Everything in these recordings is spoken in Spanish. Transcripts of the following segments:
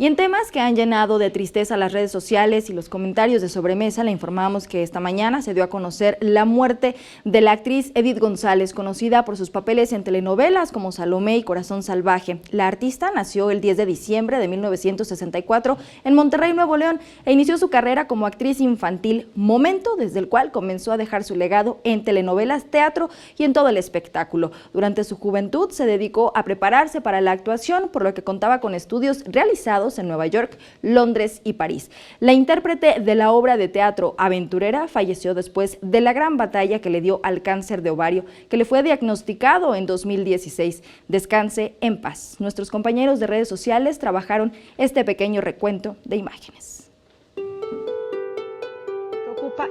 Y en temas que han llenado de tristeza las redes sociales y los comentarios de sobremesa, le informamos que esta mañana se dio a conocer la muerte de la actriz Edith González, conocida por sus papeles en telenovelas como Salomé y Corazón Salvaje. La artista nació el 10 de diciembre de 1964 en Monterrey, Nuevo León, e inició su carrera como actriz infantil, momento desde el cual comenzó a dejar su legado en telenovelas, teatro y en todo el espectáculo. Durante su juventud se dedicó a prepararse para la actuación, por lo que contaba con estudios realizados en Nueva York, Londres y París. La intérprete de la obra de teatro Aventurera falleció después de la gran batalla que le dio al cáncer de ovario, que le fue diagnosticado en 2016. Descanse en paz. Nuestros compañeros de redes sociales trabajaron este pequeño recuento de imágenes.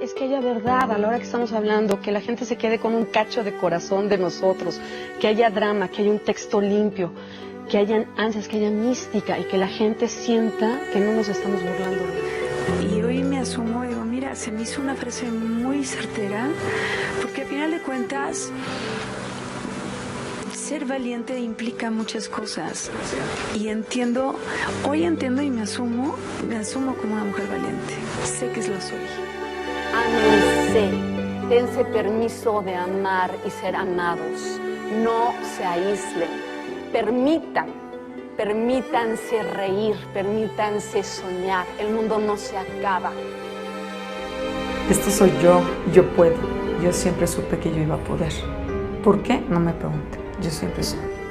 Es que haya verdad a la hora que estamos hablando, que la gente se quede con un cacho de corazón de nosotros, que haya drama, que haya un texto limpio, que hayan ansias, que haya mística y que la gente sienta que no nos estamos burlando de él. Y hoy me asumo y digo, mira, se me hizo una frase muy certera, porque al final de cuentas, ser valiente implica muchas cosas. Y hoy entiendo y me asumo como una mujer valiente. Sé que lo soy. Ámense, dense permiso de amar y ser amados, no se aíslen. Permítanse reír, permítanse soñar, el mundo no se acaba. Esto soy yo puedo, yo siempre supe que yo iba a poder. ¿Por qué? No me pregunten, yo siempre supe.